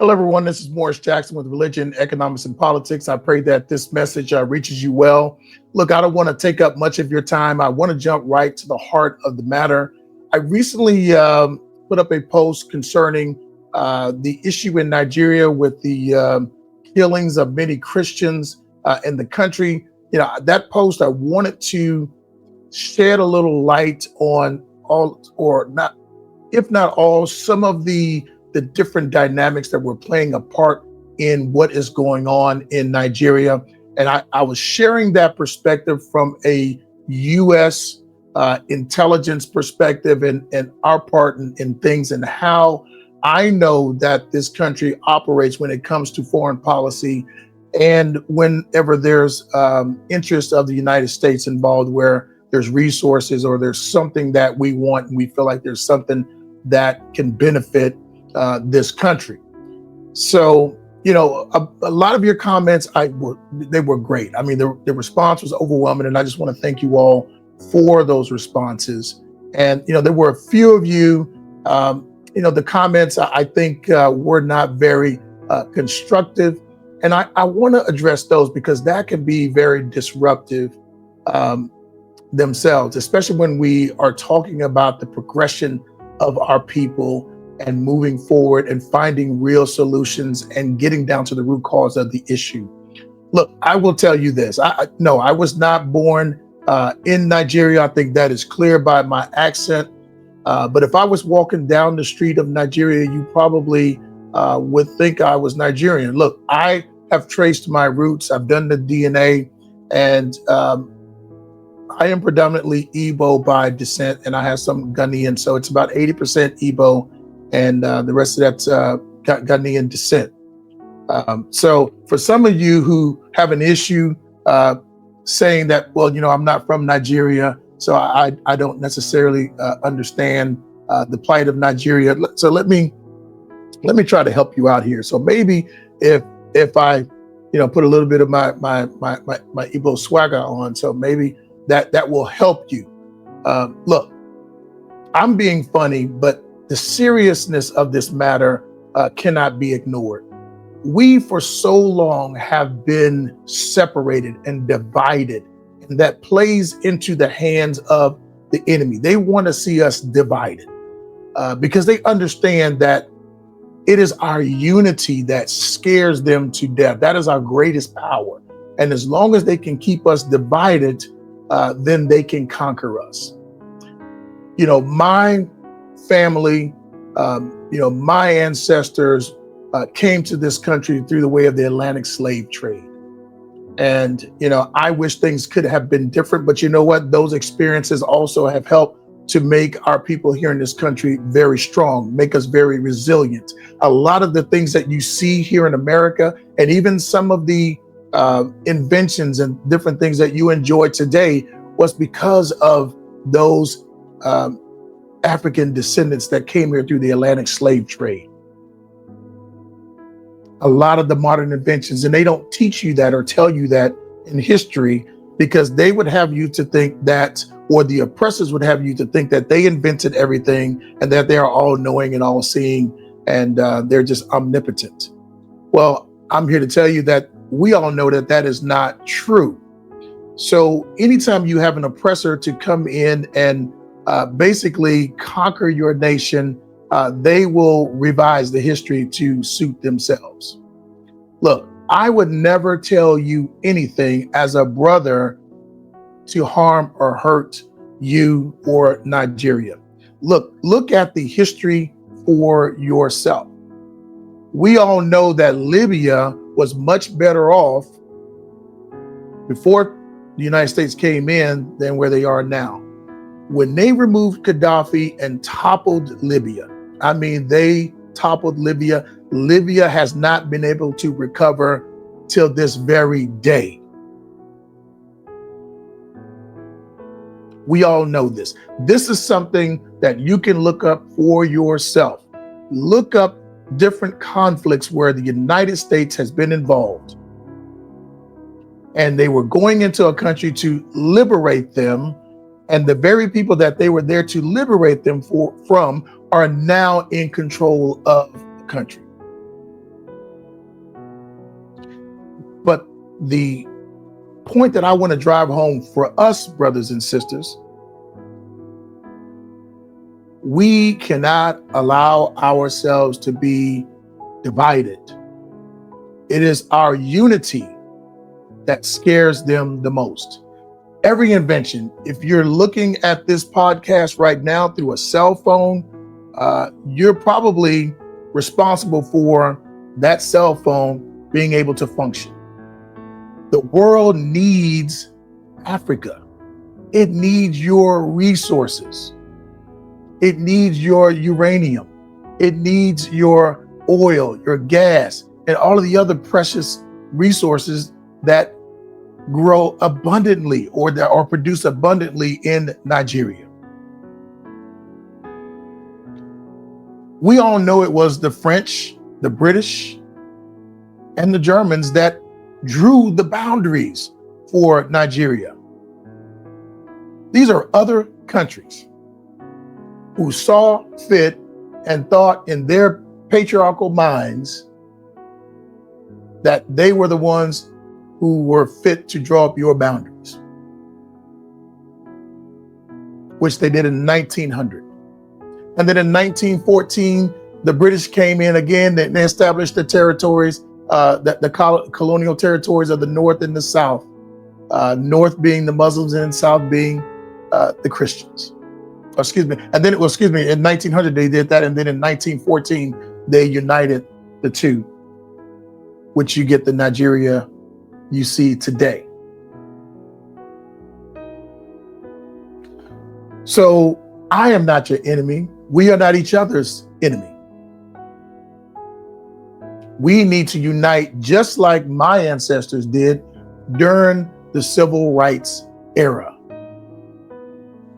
Hello, everyone. This is Morris Jackson with Religion, Economics, and Politics. I pray that this message reaches you well. Look, I don't want to take up much of your time. I want to jump right to the heart of the matter. I recently put up a post concerning the issue in Nigeria with the killings of many Christians in the country. That post, I wanted to shed a little light on all, or not, if not all, some of the different dynamics that were playing a part in what is going on in Nigeria. And I was sharing that perspective from a U.S. Intelligence perspective and our part in things, and how I know that this country operates when it comes to foreign policy, and whenever there's interest of the United States involved, where there's resources or there's something that we want and we feel like there's something that can benefit this country. So, a lot of your comments, they were great. I mean, the response was overwhelming, and I just want to thank you all for those responses. And, there were a few of you, the comments I think were not very constructive. And I want to address those because that can be very disruptive themselves, especially when we are talking about the progression of our people and moving forward and finding real solutions and getting down to the root cause of the issue. Look, I will tell you this. No, I was not born in Nigeria. I think that is clear by my accent. But if I was walking down the street of Nigeria, you probably would think I was Nigerian. Look, I have traced my roots. I've done the DNA, and I am predominantly Igbo by descent, and I have some Ghanaian. So it's about 80% Igbo, and the rest of that's Ghanaian descent. So for some of you who have an issue saying that, well, I'm not from Nigeria, so I don't necessarily understand the plight of Nigeria. So let me try to help you out here. So maybe if I put a little bit of my Igbo swagger on, so maybe that will help you. Look, I'm being funny, but the seriousness of this matter cannot be ignored. We for so long have been separated and divided, and that plays into the hands of the enemy. They want to see us divided because they understand that it is our unity that scares them to death. That is our greatest power. And as long as they can keep us divided, then they can conquer us. My family, my ancestors came to this country through the way of the Atlantic slave trade. And, I wish things could have been different, but you know what? Those experiences also have helped to make our people here in this country very strong, make us very resilient. A lot of the things that you see here in America, and even some of the inventions and different things that you enjoy today, was because of those African descendants that came here through the Atlantic slave trade. A lot of the modern inventions, and they don't teach you that or tell you that in history, because they would have you to think that, or the oppressors would have you to think that they invented everything and that they are all knowing and all seeing, and they're just omnipotent. Well, I'm here to tell you that we all know that that is not true. So anytime you have an oppressor to come in and basically conquer your nation, they will revise the history to suit themselves. Look, I would never tell you anything as a brother to harm or hurt you or Nigeria. Look at the history for yourself. We all know that Libya was much better off before the United States came in than where they are now. When they removed Gaddafi and toppled Libya, I mean, they toppled Libya. Libya has not been able to recover till this very day. We all know this. This is something that you can look up for yourself. Look up different conflicts where the United States has been involved. And they were going into a country to liberate them. And the very people that they were there to liberate them from are now in control of the country. the point that I want to drive home for us, brothers and sisters, we cannot allow ourselves to be divided. It is our unity that scares them the most. Every invention, if you're looking at this podcast right now through a cell phone, you're probably responsible for that cell phone being able to function. The world needs Africa. It needs your resources. It needs your uranium. It needs your oil, your gas, and all of the other precious resources that grow abundantly or that are produced abundantly in Nigeria. We all know it was the French, the British, and the Germans that drew the boundaries for Nigeria. These are other countries who saw fit and thought in their patriarchal minds that they were the ones who were fit to draw up your boundaries, which they did in 1900. And then in 1914, the British came in again. They established the territories, the colonial territories of the North and the South, North being the Muslims and South being the Christians. And then in 1900 they did that, and then in 1914 they united the two, which you get the Nigeria you see today. So I am not your enemy. We are not each other's enemy. We need to unite just like my ancestors did during the civil rights era.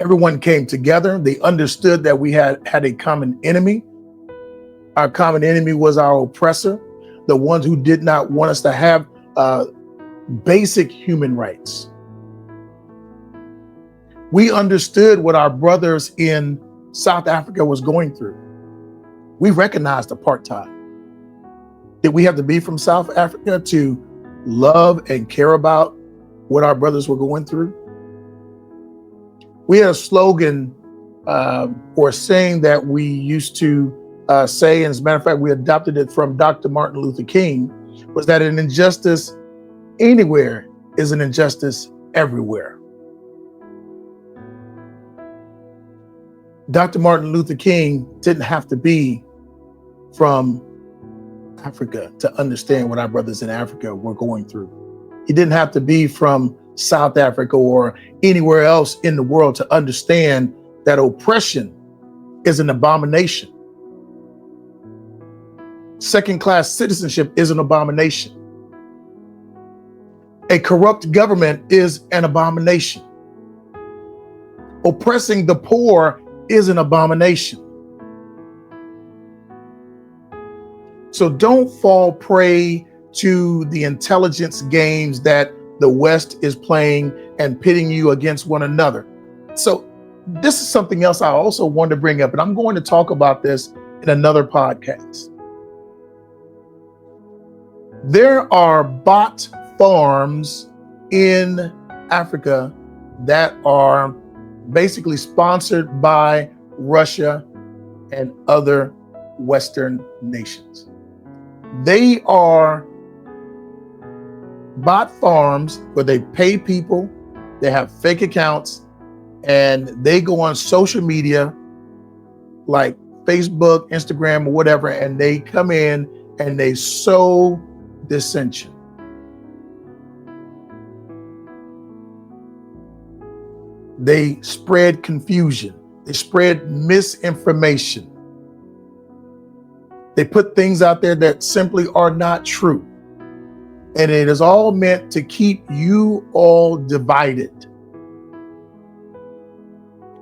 Everyone came together. They understood that we had a common enemy. Our common enemy was our oppressor, the ones who did not want us to have basic human rights. We understood what our brothers in South Africa was going through. We recognized apartheid. Did we have to be from South Africa to love and care about what our brothers were going through? We had a slogan or a saying that we used to say, and as a matter of fact, we adopted it from Dr. Martin Luther King, was that an injustice anywhere is an injustice everywhere. Dr. Martin Luther King didn't have to be from Africa to understand what our brothers in Africa were going through. He didn't have to be from South Africa or anywhere else in the world to understand that oppression is an abomination. Second-class citizenship is an abomination. A corrupt government is an abomination. Oppressing the poor is an abomination. So don't fall prey to the intelligence games that the West is playing and pitting you against one another. So this is something else I also want to bring up, and I'm going to talk about this in another podcast. There are bot farms in Africa that are basically sponsored by Russia and other Western nations. They are bot farms where they pay people, they have fake accounts, and they go on social media like Facebook, Instagram, or whatever, and they come in and they sow dissension. They spread confusion. They spread misinformation. They put things out there that simply are not true. And it is all meant to keep you all divided.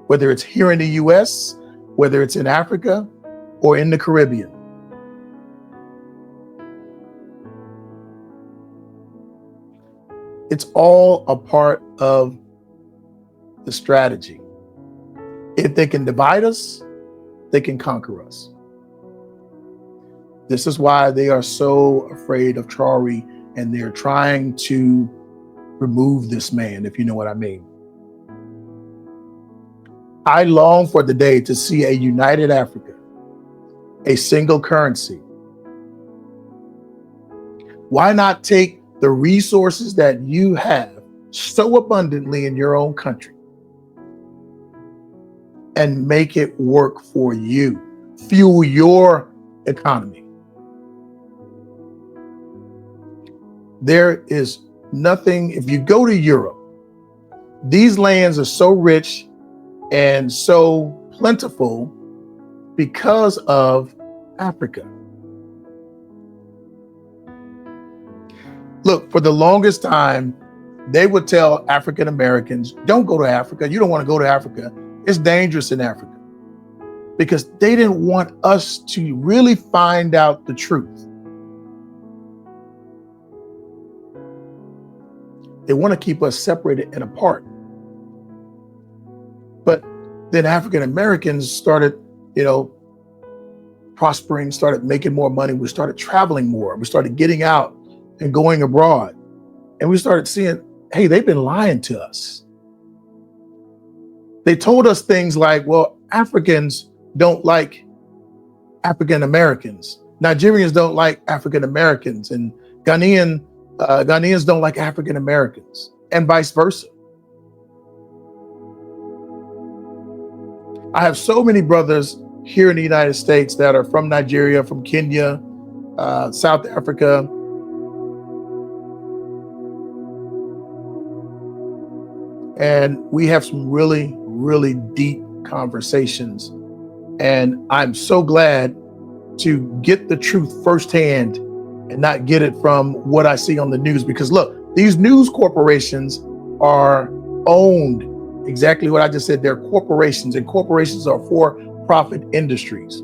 Whether it's here in the US, whether it's in Africa, or in the Caribbean. It's all a part of the strategy. If they can divide us, they can conquer us. This is why they are so afraid of Traore and they're trying to remove this man, if you know what I mean. I long for the day to see a united Africa, a single currency. Why not take the resources that you have so abundantly in your own country and make it work for you, fuel your economy? There is nothing, if you go to Europe, these lands are so rich and so plentiful because of Africa. Look, for the longest time, they would tell African Americans, don't go to Africa. You don't want to go to Africa. It's dangerous in Africa. Because they didn't want us to really find out the truth. They want to keep us separated and apart. But then African Americans started, prospering, started making more money. We started traveling more. We started getting out and going abroad. And we started seeing, hey, they've been lying to us. They told us things like, well, Africans don't like African Americans. Nigerians don't like African Americans, and Ghanaians don't like African Americans, and vice versa. I have so many brothers here in the United States that are from Nigeria, from Kenya, South Africa. And we have some really, really deep conversations. And I'm so glad to get the truth firsthand and not get it from what I see on the news. Because look, these news corporations are owned, exactly what I just said. They're corporations, and corporations are for-profit industries.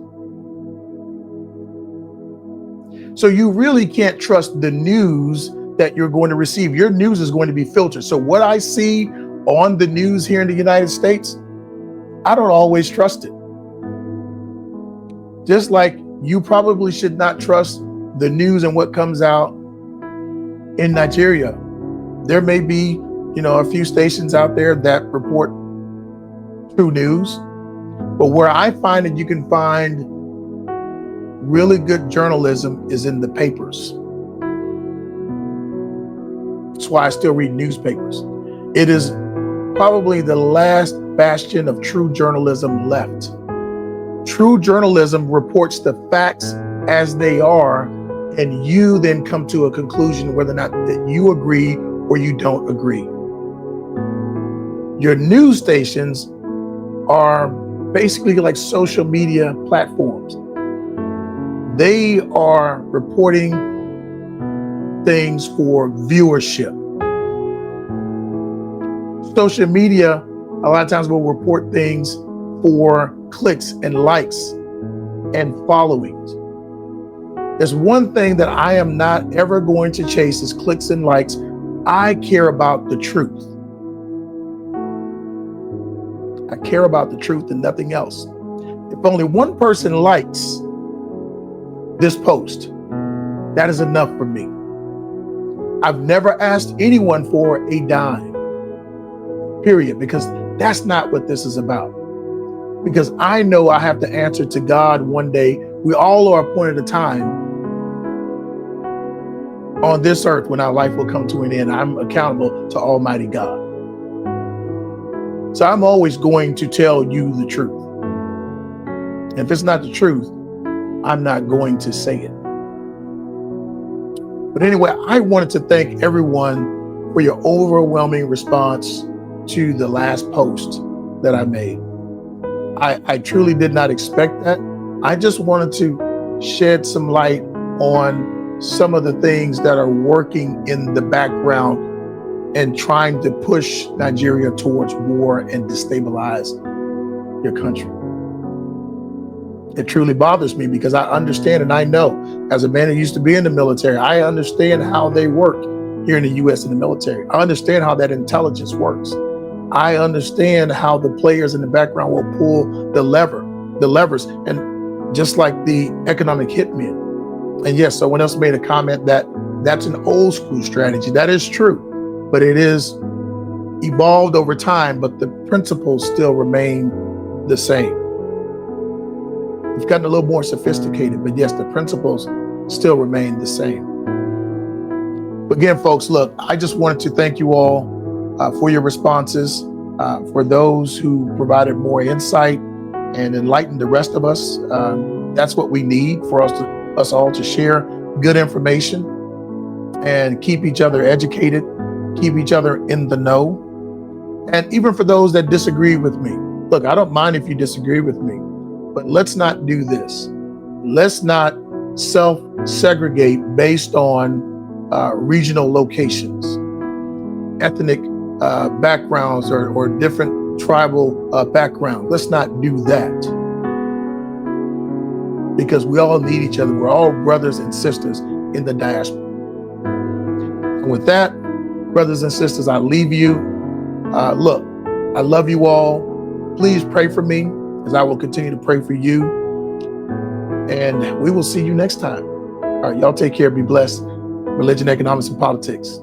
So you really can't trust the news that you're going to receive. Your news is going to be filtered. So what I see on the news here in the United States, I don't always trust it. Just like you probably should not trust the news and what comes out in Nigeria. There may be, a few stations out there that report true news, but where I find that you can find really good journalism is in the papers. That's why I still read newspapers. It is probably the last bastion of true journalism left. True journalism reports the facts as they are, and you then come to a conclusion whether or not that you agree or you don't agree. Your news stations are basically like social media platforms. They are reporting things for viewership. Social media, a lot of times, will report things for clicks and likes and followings. There's one thing that I am not ever going to chase is clicks and likes. I care about the truth. I care about the truth and nothing else. If only one person likes this post, that is enough for me. I've never asked anyone for a dime, period, because that's not what this is about. Because I know I have to answer to God one day. We all are appointed a time on this earth when our life will come to an end. I'm accountable to Almighty God. So I'm always going to tell you the truth. And if it's not the truth, I'm not going to say it. But anyway, I wanted to thank everyone for your overwhelming response to the last post that I made. I truly did not expect that. I just wanted to shed some light on some of the things that are working in the background and trying to push Nigeria towards war and destabilize your country. It truly bothers me because I understand, and I know, as a man who used to be in the military, I understand how they work here in the U.S. in the military. I understand how that intelligence works. I understand how the players in the background will pull the levers, and just like the economic hitmen. And yes, someone else made a comment that That's an old school strategy. That is true, but it is evolved over time, but the principles still remain the same. We've gotten a little more sophisticated, but yes, the principles still remain the same. But again, folks, look, I just wanted to thank you all for your responses, for those who provided more insight and enlightened the rest of us. That's what we need for us all to share good information and keep each other educated, keep each other in the know. And even for those that disagree with me, look, I don't mind if you disagree with me, but let's not do this. Let's not self-segregate based on regional locations, ethnic backgrounds, or different tribal backgrounds. Let's not do that, because we all need each other. We're all brothers and sisters in the diaspora. And with that, brothers and sisters, I leave you. Look, I love you all. Please pray for me, as I will continue to pray for you. And we will see you next time. All right, y'all take care. Be blessed. Religion, economics, and politics.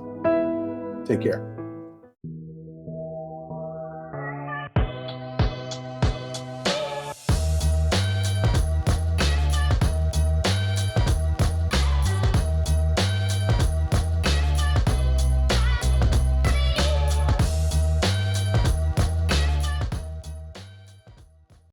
Take care.